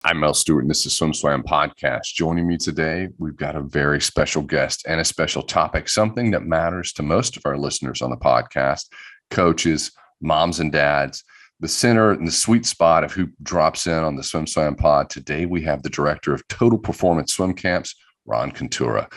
I'm Mel Stewart, and this is SwimSwam Podcast. Joining me today, we've got a very special guest and a special topic, something that matters to most of our listeners on the podcast, coaches, moms and dads, the center and the sweet spot of who drops in on the SwimSwam pod. Today, we have the director of Total Performance Swim Camps, Ron Kontura.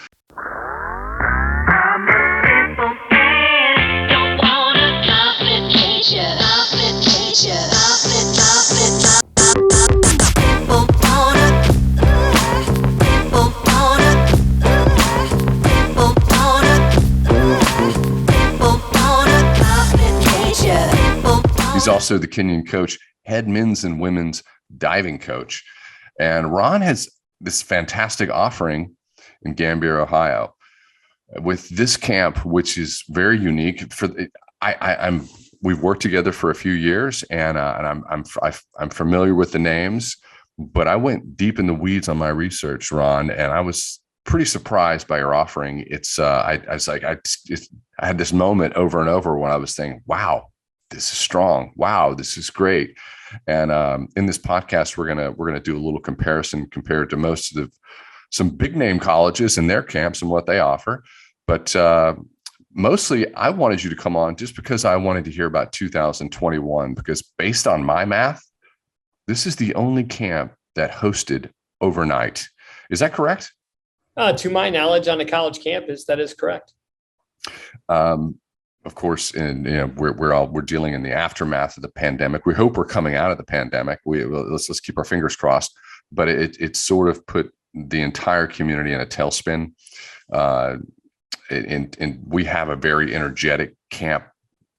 He's also the Kenyon coach, head men's and women's diving coach. And Ron has this fantastic offering in Gambier, Ohio, with this camp, which is very unique. We've worked together for a few years, and I'm familiar with the names, but I went deep in the weeds on my research, Ron, and I was pretty surprised by your offering. I had this moment over and over when I was thinking, wow, this is strong. Wow, this is great. And in this podcast, we're gonna do a little comparison compared to most of some big name colleges and their camps and what they offer. But mostly, I wanted you to come on just because I wanted to hear about 2021. Because based on my math, this is the only camp that hosted overnight. Is that correct? To my knowledge, on a college campus, that is correct. Of course, we're dealing in the aftermath of the pandemic. We hope we're coming out of the pandemic. Let's keep our fingers crossed. But it sort of put the entire community in a tailspin. And we have a very energetic camp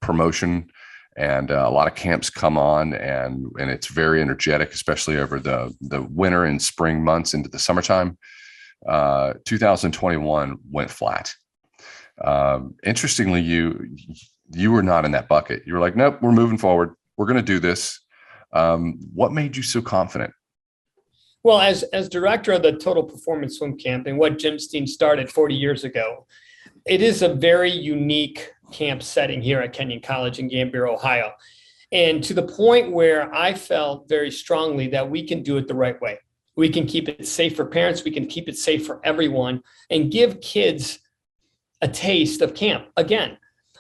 promotion, and a lot of camps come on, and it's very energetic, especially over the winter and spring months into the summertime. 2021 went flat. Interestingly, you were not in that bucket. You were like, nope, we're moving forward. We're going to do this. What made you so confident? Well, as director of the Total Performance Swim Camp and what Jim Steen started 40 years ago, it is a very unique camp setting here at Kenyon College in Gambier, Ohio. And to the point where I felt very strongly that we can do it the right way. We can keep it safe for parents. We can keep it safe for everyone and give kids a taste of camp. Again,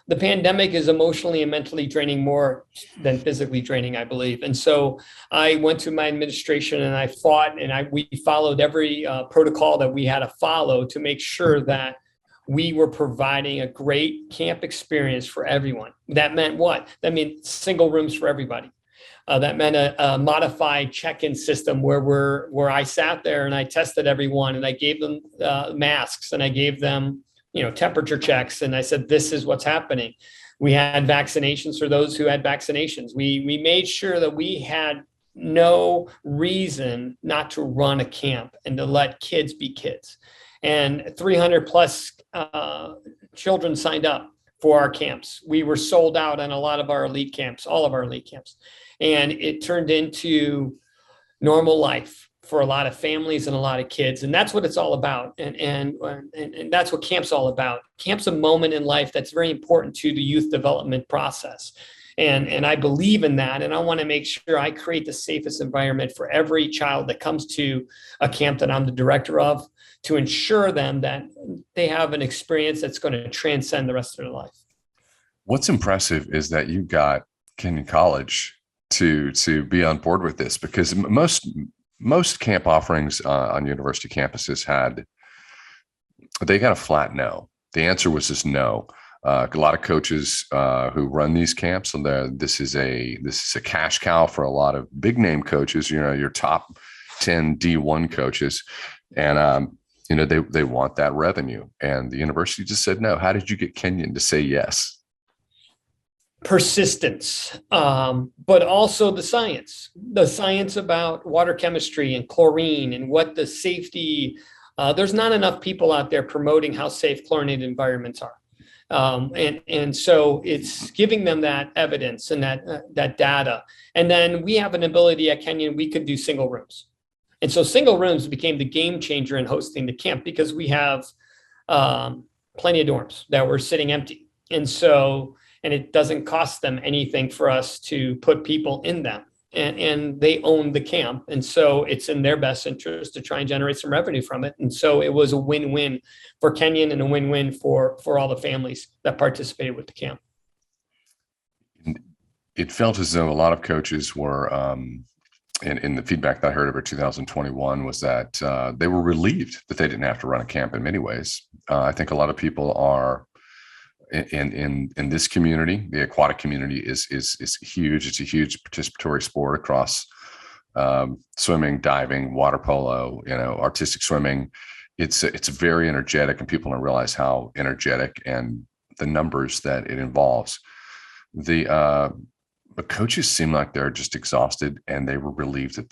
the pandemic is emotionally and mentally draining more than physically draining, I believe. And so I went to my administration and I fought, and we followed every protocol that we had to follow to make sure that we were providing a great camp experience for everyone. That meant what? That meant single rooms for everybody. That meant a modified check-in system where I sat there and I tested everyone, and I gave them masks, and I gave them temperature checks. And I said, this is what's happening. We had vaccinations for those who had vaccinations. We made sure that we had no reason not to run a camp and to let kids be kids. And 300 plus children signed up for our camps. We were sold out on a lot of our elite camps, all of our elite camps. And it turned into normal life for a lot of families and a lot of kids. And that's what it's all about. And that's what camp's all about. Camp's a moment in life that's very important to the youth development process. And I believe in that. And I want to make sure I create the safest environment for every child that comes to a camp that I'm the director of, to ensure them that they have an experience that's going to transcend the rest of their life. What's impressive is that you got Kenyon College to be on board with this, because most camp offerings on university campuses they got a flat no. The answer was just no. A lot of coaches who run these camps, and this is a cash cow for a lot of big name coaches. Your top 10 D1 coaches, and they want that revenue. And the university just said no. How did you get Kenyon to say yes? Persistence, but also the science about water chemistry and chlorine and what the safety. There's not enough people out there promoting how safe chlorinated environments are. And so it's giving them that evidence and that data. And then we have an ability at Kenyon, we could do single rooms. And so single rooms became the game changer in hosting the camp, because we have plenty of dorms that were sitting empty. And it doesn't cost them anything for us to put people in them. and they own the camp. And so it's in their best interest to try and generate some revenue from it. And so it was a win-win for Kenyon and a win-win for all the families that participated with the camp. It felt as though a lot of coaches were, in the feedback that I heard over 2021 was that they were relieved that they didn't have to run a camp in many ways. I think a lot of people are in this community. The aquatic community is huge. It's a huge participatory sport across swimming, diving, water polo, artistic swimming. It's very energetic, and people don't realize how energetic and the numbers that it involves. But coaches seem like they're just exhausted, and they were relieved that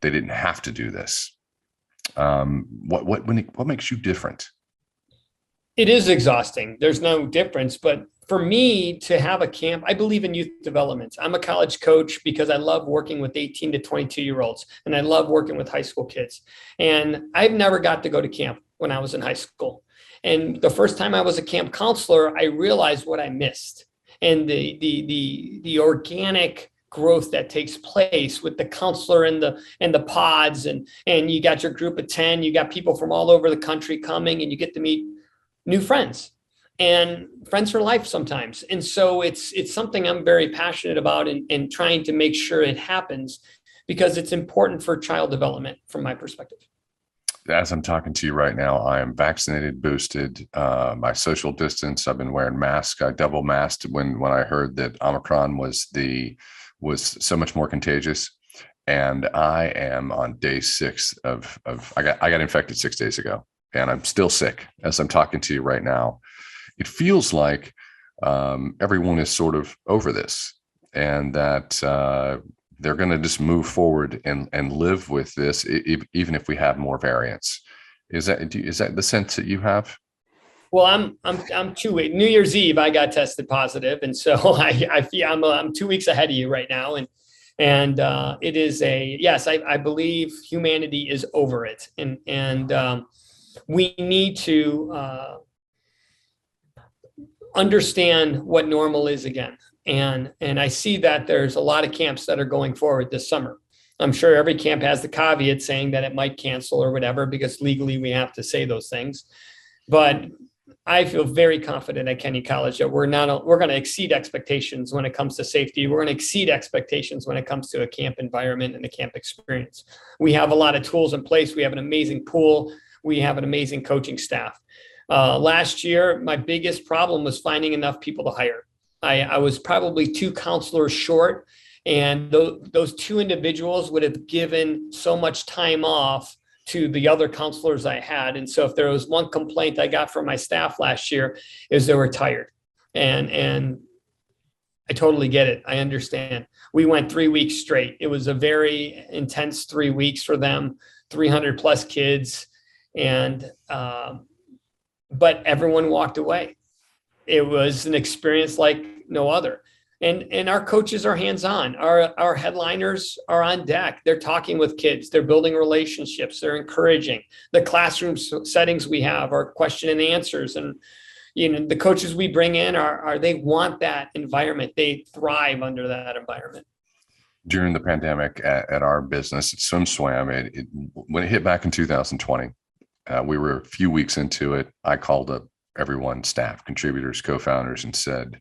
they didn't have to do this. What makes you different? It is exhausting. There's no difference. But for me to have a camp, I believe in youth development. I'm a college coach because I love working with 18 to 22-year-olds, and I love working with high school kids. And I've never got to go to camp when I was in high school. And the first time I was a camp counselor, I realized what I missed, and the organic growth that takes place with the counselor and the pods, and you got your group of 10, you got people from all over the country coming, and you get to meet new friends and friends for life sometimes. And so it's something I'm very passionate about, and trying to make sure it happens, because it's important for child development from my perspective. As I'm talking to you right now, I am vaccinated, boosted, my social distance. I've been wearing masks. I double masked when I heard that Omicron was so much more contagious. And I am on day 6 I got infected 6 days ago, and I'm still sick as I'm talking to you right now. It feels like everyone is sort of over this, and that they're going to just move forward and live with this, even if we have more variants. Is that the sense that you have? Well, I'm 2 weeks. New Year's Eve, I got tested positive, and so I feel I'm 2 weeks ahead of you right now, and it is yes. I believe humanity is over it, and we need to understand what normal is again. And I see that there's a lot of camps that are going forward this summer. I'm sure every camp has the caveat saying that it might cancel or whatever, because legally we have to say those things. But I feel very confident at Kenyon College that we're going to exceed expectations when it comes to safety. We're going to exceed expectations when it comes to a camp environment and the camp experience. We have a lot of tools in place. We have an amazing pool. We have an amazing coaching staff. Last year, my biggest problem was finding enough people to hire. I was probably 2 counselors short, and those 2 individuals would have given so much time off to the other counselors I had. And so if there was one complaint I got from my staff last year, is they were tired. And I totally get it. I understand. We went 3 weeks straight. It was a very intense 3 weeks for them, 300 plus kids. And, but everyone walked away. It was an experience like no other. And our coaches are hands-on. Our headliners are on deck. They're talking with kids. They're building relationships. They're encouraging. The classroom settings we have are question and answers. And the coaches we bring in they want that environment. They thrive under that environment. During the pandemic at our business at SwimSwam, when it hit back in 2020, we were a few weeks into it. I called up everyone, staff, contributors, co-founders, and said,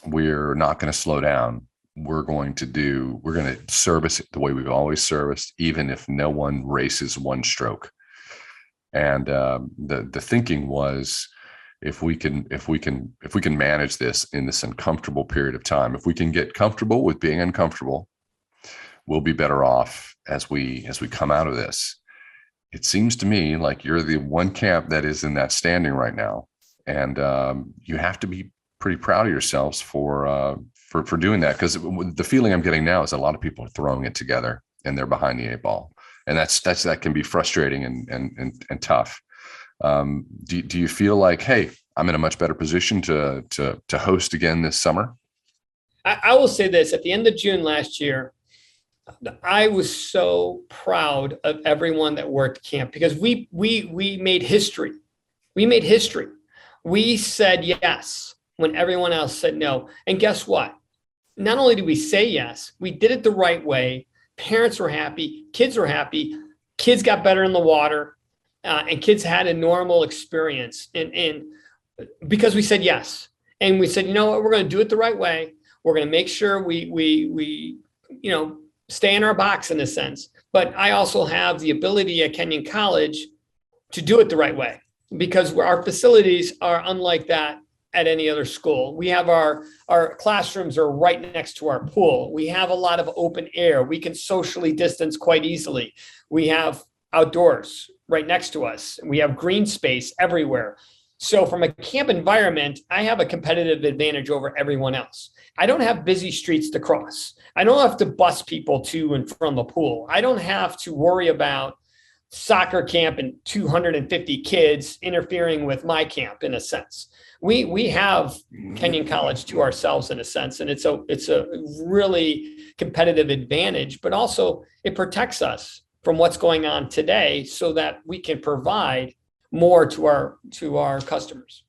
we're not going to slow down. We're going to service it the way we've always serviced, even if no one races one stroke. And the thinking was, if we can manage this in this uncomfortable period of time, if we can get comfortable with being uncomfortable, we'll be better off as we come out of this. It seems to me like you're the one camp that is in that standing right now, and you have to be pretty proud of yourselves for doing that, because the feeling I'm getting now is a lot of people are throwing it together and they're behind the 8 ball, and that can be frustrating and tough. Do you feel like, hey, I'm in a much better position to host again this summer? I will say this: at the end of June last year, I was so proud of everyone that worked camp, because we made history. We made history. We said yes when everyone else said no. And guess what? not only did we say yes, we did it the right way. Parents were happy, kids were happy, kids got better in the water, and kids had a normal experience. And because we said yes, and we said, you know what, we're going to do it the right way. We're going to make sure we stay in our box in a sense. But I also have the ability at Kenyon College to do it the right way, because our facilities are unlike that at any other school. We have our classrooms are right next to our pool. We have a lot of open air. We can socially distance quite easily. We have outdoors right next to us. We have green space everywhere. So from a camp environment, I have a competitive advantage over everyone else. I don't have busy streets to cross. I don't have to bus people to and from the pool. I don't have to worry about soccer camp and 250 kids interfering with my camp in a sense. We have Kenyon College to ourselves in a sense, and it's a really competitive advantage, but also it protects us from what's going on today so that we can provide more to our customers.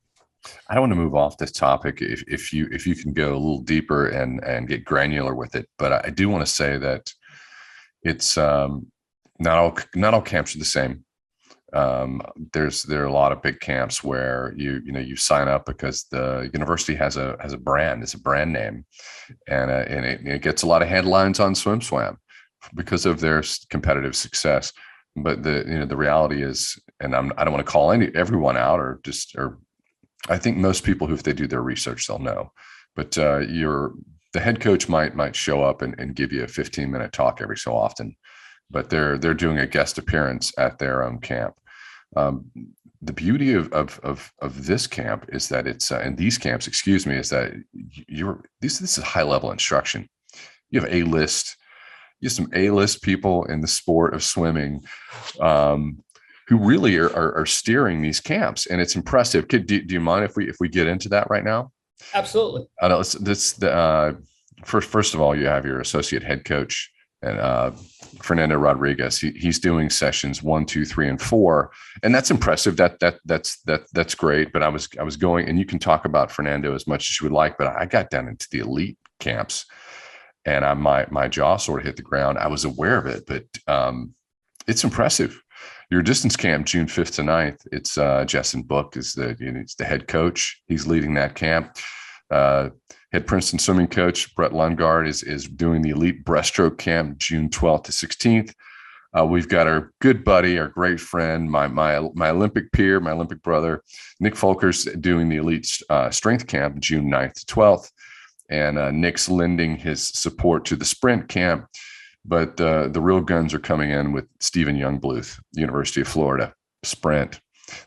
I don't want to move off this topic if you can go a little deeper and get granular with it, but I do want to say that it's not all camps are the same. There are a lot of big camps where you sign up because the university has a brand, it's a brand name, and it gets a lot of headlines on SwimSwam because of their competitive success. But the reality is, and I don't want to call everyone out or I think most people who, if they do their research, they'll know. But the head coach might show up and give you a 15-minute talk every so often, but they're doing a guest appearance at their own camp. The beauty of this camp is that it's and these camps, excuse me, is that this is high level instruction. You have some A-list people in the sport of swimming who really are steering these camps, and it's impressive. Do you mind if we get into that right now? Absolutely. I know first of all, you have your associate head coach and Fernando Rodriguez. He's doing sessions 1, 2, 3, and 4, and that's impressive. That's great. But I was going, and you can talk about Fernando as much as you would like, but I got down into the elite camps, and my jaw sort of hit the ground. I was aware of it, but it's impressive. Your distance camp, June 5th to 9th, it's Jessen Book is the head coach. He's leading that camp. Head Princeton swimming coach Brett Lundgaard is doing the elite breaststroke camp, June 12th to 16th. We've got our good buddy, our great friend, my Olympic peer, my Olympic brother, Nick Folkers, doing the elite strength camp, June 9th to 12th. And Nick's lending his support to the sprint camp. But the real guns are coming in with Stephen Youngbluth, University of Florida, sprint.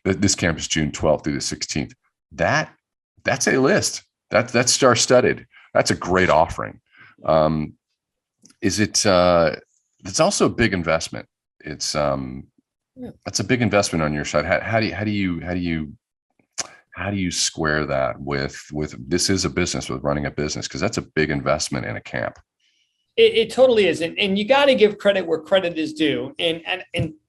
This camp is June 12th through the 16th. That's a list. That's star-studded. That's a great offering. It's also a big investment. That's a big investment on your side. How do you square that with this is a business, with running a business, because that's a big investment in a camp. It totally is. And you got to give credit where credit is due. And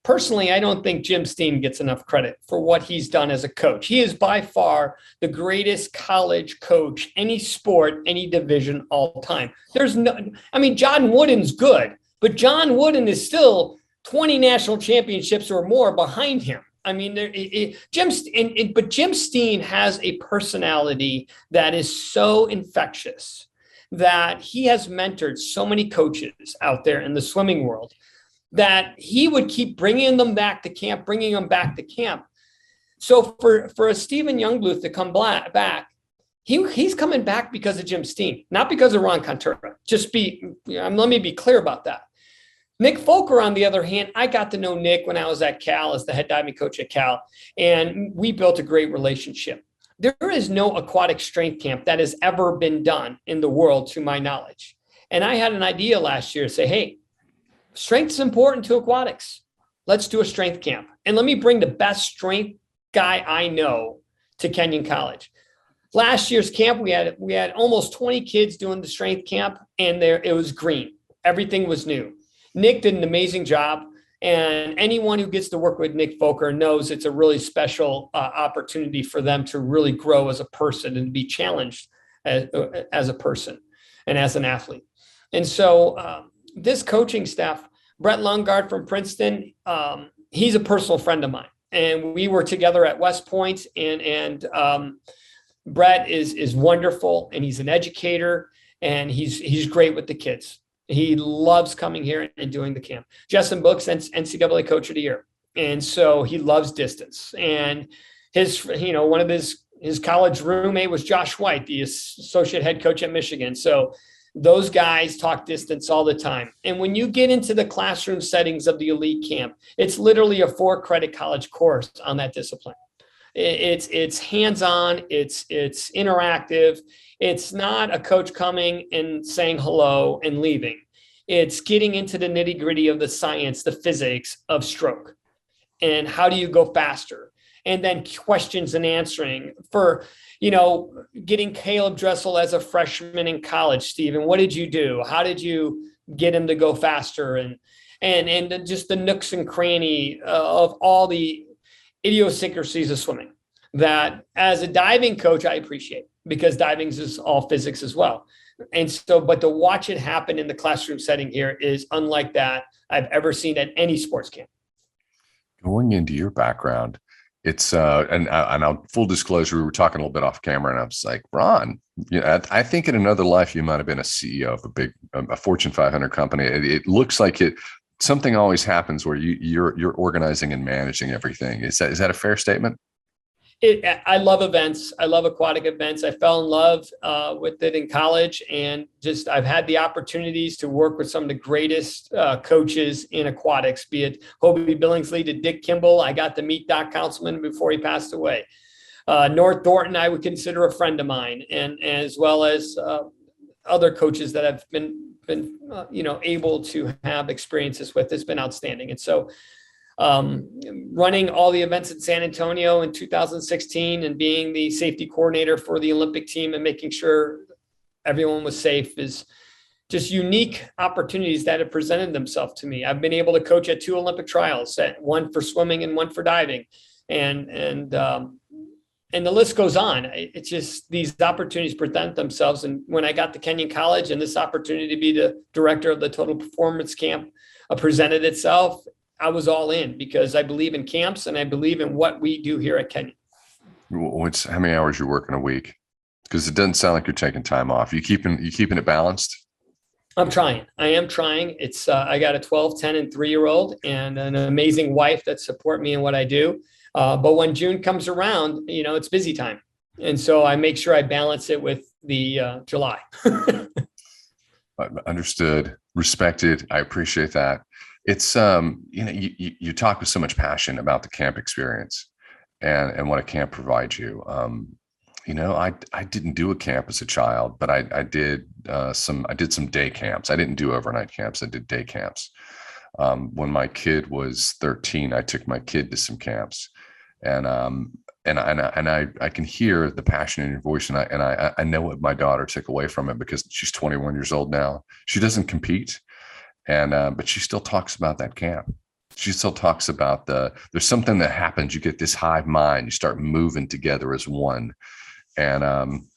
personally, I don't think Jim Steen gets enough credit for what he's done as a coach. He is by far the greatest college coach, any sport, any division, all time. John Wooden's good, but John Wooden is still 20 national championships or more behind him. Jim Steen has a personality that is so infectious, that he has mentored so many coaches out there in the swimming world that he would keep bringing them back to camp. So for a Stephen Youngbluth to come back, he's coming back because of Jim Steen, not because of Ron Kontura. Let me be clear about that. Nick Folker, on the other hand, I got to know Nick when I was at Cal as the head diving coach at Cal, and we built a great relationship. There is no aquatic strength camp that has ever been done in the world, to my knowledge. And I had an idea last year to say, hey, strength is important to aquatics. Let's do a strength camp. And let me bring the best strength guy I know to Kenyon College. Last year's camp, we had almost 20 kids doing the strength camp, and it was green. Everything was new. Nick did an amazing job. And anyone who gets to work with Nick Folker knows it's a really special opportunity for them to really grow as a person and be challenged as a person. and as an athlete. And so this coaching staff, Brett Lungard from Princeton, he's a personal friend of mine. And we were together at West Point, and Brett is wonderful, and he's an educator, and he's great with the kids. He loves coming here and doing the camp. Justin Book's NCAA Coach of the Year. And so he loves distance. And one of his college roommate was Josh White, the associate head coach at Michigan. So those guys talk distance all the time. And when you get into the classroom settings of the elite camp, it's literally a 4-credit college course on that discipline. It's hands-on, it's interactive. It's not a coach coming and saying hello and leaving. It's getting into the nitty-gritty of the science, the physics of stroke, and how do you go faster? And then questions and answering for, getting Caleb Dressel as a freshman in college. Stephen, what did you do? How did you get him to go faster? And just the nooks and cranny of all the idiosyncrasies of swimming that as a diving coach, I appreciate, because diving is all physics as well. And so, but to watch it happen in the classroom setting here is unlike that I've ever seen at any sports camp. Going into your background, it's and I'll full disclosure, we were talking a little bit off camera, and I was like, Ron, I think in another life you might have been a CEO of a Fortune 500 company. It looks like something always happens where you're organizing and managing everything. Is that a fair statement? I love events. I love aquatic events. I fell in love with it in college, and I've had the opportunities to work with some of the greatest coaches in aquatics, be it Hobie Billingsley to Dick Kimball. I got to meet Doc Councilman before he passed away. North Thornton, I would consider a friend of mine, and as well as other coaches that I've been able to have experiences with. It's been outstanding. And so running all the events in San Antonio in 2016 and being the safety coordinator for the Olympic team and making sure everyone was safe is just unique opportunities that have presented themselves to me. I've been able to coach at 2 Olympic trials, one for swimming and one for diving. And the list goes on. It's just these opportunities present themselves. And when I got to Kenyon College and this opportunity to be the director of the Total Performance Camp presented itself, I was all in because I believe in camps and I believe in what we do here at Kenyon. How many hours you work in a week? Because it doesn't sound like you're taking time off. You keeping it balanced? I'm trying. I am trying. It's I got a 12, 10, and 3-year-old and an amazing wife that support me in what I do. But when June comes around, it's busy time. And so I make sure I balance it with the July. Understood, respected. I appreciate that. It's, you talk with so much passion about the camp experience and what a camp provides you. I didn't do a camp as a child, but I did some day camps. I didn't do overnight camps. I did day camps. When my kid was 13, I took my kid to some camps, and I can hear the passion in your voice, and I know what my daughter took away from it because she's 21 years old now. She doesn't compete, but she still talks about that camp. She still talks about there's something that happens. You get this hive mind. You start moving together as one, and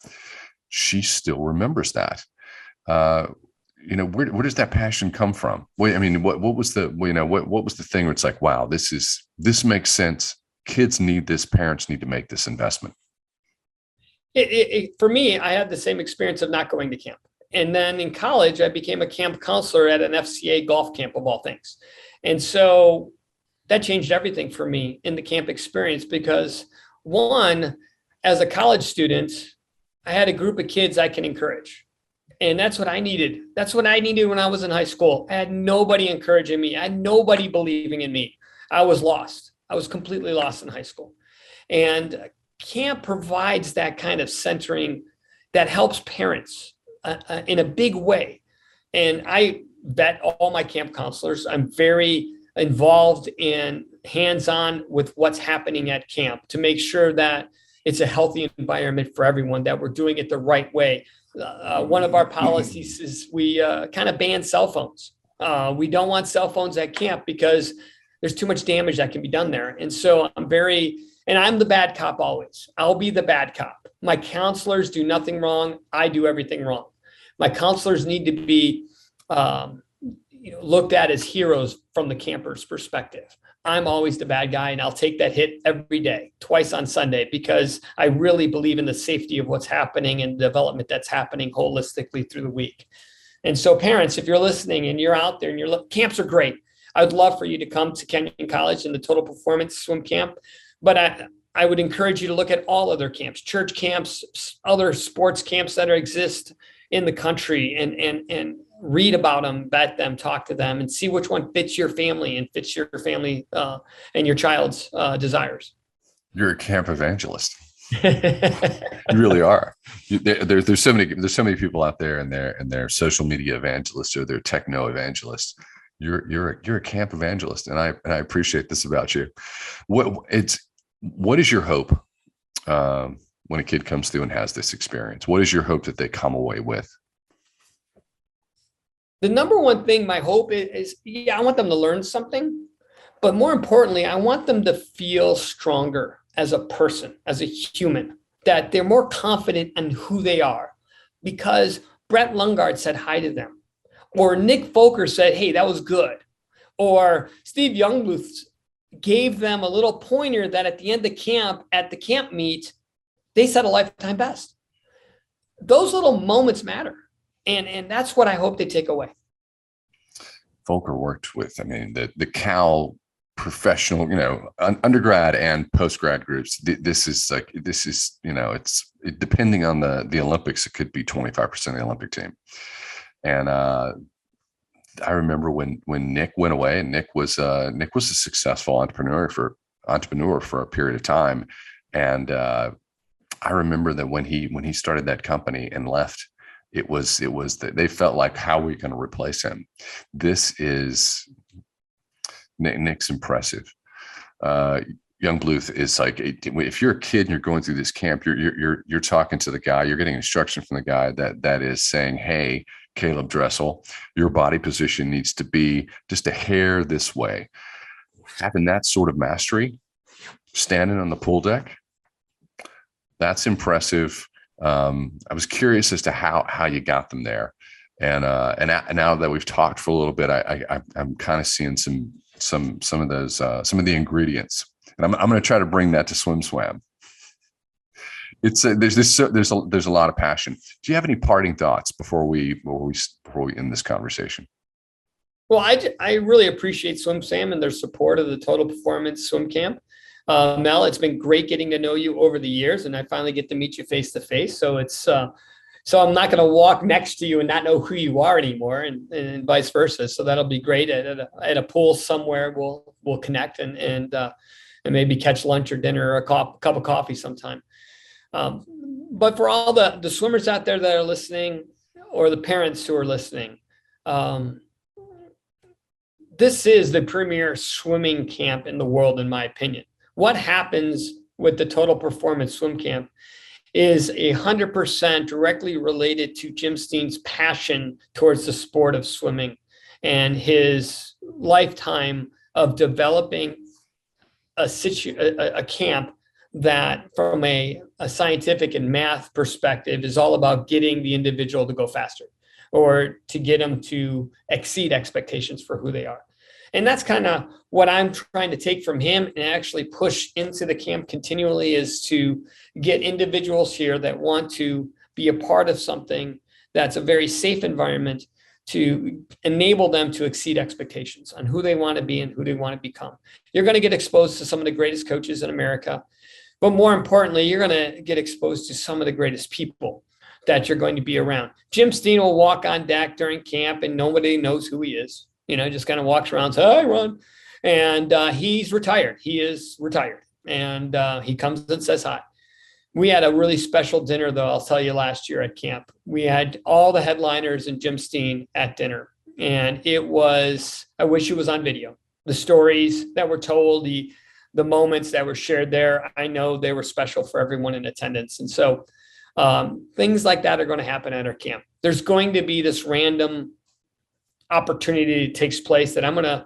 she still remembers that. Where does that passion come from? What was the thing where it's like, wow, this makes sense. Kids need this. Parents need to make this investment. For me, I had the same experience of not going to camp. And then in college, I became a camp counselor at an FCA golf camp of all things. And so that changed everything for me in the camp experience because one, as a college student, I had a group of kids I can encourage. And that's what I needed. That's what I needed when I was in high school. I had nobody encouraging me. I had nobody believing in me. I was lost. I was completely lost in high school. And camp provides that kind of centering that helps parents in a big way. And I vet all my camp counselors. I'm very involved in hands-on with what's happening at camp to make sure that it's a healthy environment for everyone, that we're doing it the right way. One of our policies is we kind of ban cell phones. We don't want cell phones at camp because there's too much damage that can be done there. And so I'm the bad cop always. I'll be the bad cop. My counselors do nothing wrong. I do everything wrong. My counselors need to be looked at as heroes from the camper's perspective. I'm always the bad guy, and I'll take that hit every day, twice on Sunday, because I really believe in the safety of what's happening and the development that's happening holistically through the week. And so parents, if you're listening and you're out there and camps are great. I'd love for you to come to Kenyon College and the Total Performance Swim Camp. But I would encourage you to look at all other camps, church camps, other sports camps that exist in the country, and read about them, vet them, talk to them, and see which one fits your family and fits your family and your child's desires. You're a camp evangelist. You really are. There's so many people out there, and they're social media evangelists or they're techno evangelists. You're a camp evangelist, and I appreciate this about you. What is your hope when a kid comes through and has this experience? What is your hope that they come away with? The number one thing, my hope is, I want them to learn something, but more importantly, I want them to feel stronger as a person, as a human, that they're more confident in who they are, because Brett Lungard said hi to them, or Nick Folker said, hey, that was good, or Steve Youngbluth gave them a little pointer that at the end of camp, at the camp meet, they set a lifetime best. Those little moments matter. And that's what I hope they take away. Folker worked with, the Cal professional, undergrad and post-grad groups. This is it's depending on the Olympics, it could be 25% of the Olympic team. And I remember when Nick went away, and Nick was a successful entrepreneur for a period of time. And I remember that when he started that company and left, it was that they felt like, how are we going to replace him? This is Nick's impressive. Youngbluth is like, if you're a kid and you're going through this camp, you're talking to the guy, you're getting instruction from the guy that is saying, hey, Caleb Dressel, your body position needs to be just a hair this way. Having that sort of mastery, standing on the pool deck, that's impressive. I was curious as to how you got them there, and now that we've talked for a little bit, I'm kind of seeing some of those some of the ingredients, and I'm going to try to bring that to SwimSwam. It's there's a lot of passion. Do you have any parting thoughts before we end this conversation? Well, I really appreciate SwimSwam and their support of the Total Performance Swim Camp. Mel, it's been great getting to know you over the years, and I finally get to meet you face to face. So so I'm not going to walk next to you and not know who you are anymore, and vice versa. So that'll be great. At a pool somewhere, we'll connect and maybe catch lunch or dinner or a cup of coffee sometime. But for all the swimmers out there that are listening, or the parents who are listening, this is the premier swimming camp in the world, in my opinion. What happens with the Total Performance Swim Camp is 100% directly related to Jim Steen's passion towards the sport of swimming and his lifetime of developing a camp that, from a scientific and math perspective, is all about getting the individual to go faster, or to get them to exceed expectations for who they are. And that's kind of what I'm trying to take from him and actually push into the camp continually, is to get individuals here that want to be a part of something that's a very safe environment, to enable them to exceed expectations on who they want to be and who they want to become. You're going to get exposed to some of the greatest coaches in America, but more importantly, you're going to get exposed to some of the greatest people that you're going to be around. Jim Steen will walk on deck during camp and nobody knows who he is. Just kind of walks around, says, hi, Ron. And he's retired. He is retired. And he comes and says hi. We had a really special dinner, though, I'll tell you, last year at camp. We had all the headliners and Jim Steen at dinner. And it was, I wish it was on video. The stories that were told, the moments that were shared there, I know they were special for everyone in attendance. And so things like that are going to happen at our camp. There's going to be this random opportunity that takes place that I'm going to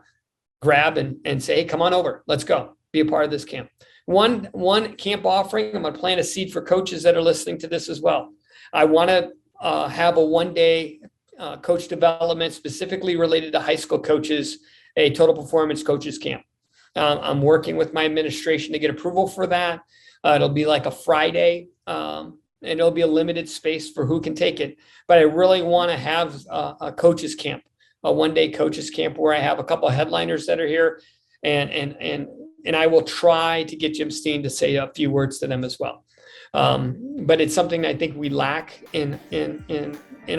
grab and say, hey, come on over. Let's go. Be a part of this camp. One camp offering, I'm going to plant a seed for coaches that are listening to this as well. I want to have a one-day coach development specifically related to high school coaches, a total performance coaches camp. I'm working with my administration to get approval for that. It'll be like a Friday, and it'll be a limited space for who can take it. But I really want to have a coaches camp, a one-day coaches camp where I have a couple of headliners that are here, and I will try to get Jim Steen to say a few words to them as well. But it's something I think we lack in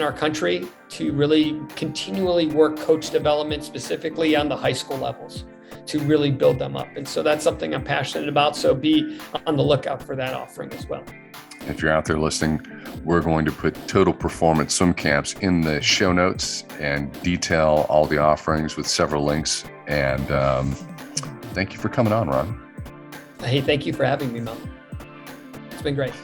our country, to really continually work coach development, specifically on the high school levels, to really build them up. And so that's something I'm passionate about. So be on the lookout for that offering as well. If you're out there listening, we're going to put Total Performance Swim Camps in the show notes and detail all the offerings with several links. And thank you for coming on, Ron. Hey, thank you for having me, Mel. It's been great.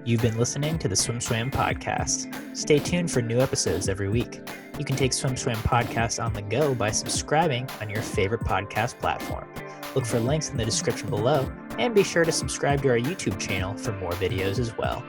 You've been listening to the SwimSwam podcast. Stay tuned for new episodes every week. You can take SwimSwam podcast on the go by subscribing on your favorite podcast platform. Look for links in the description below, and be sure to subscribe to our YouTube channel for more videos as well.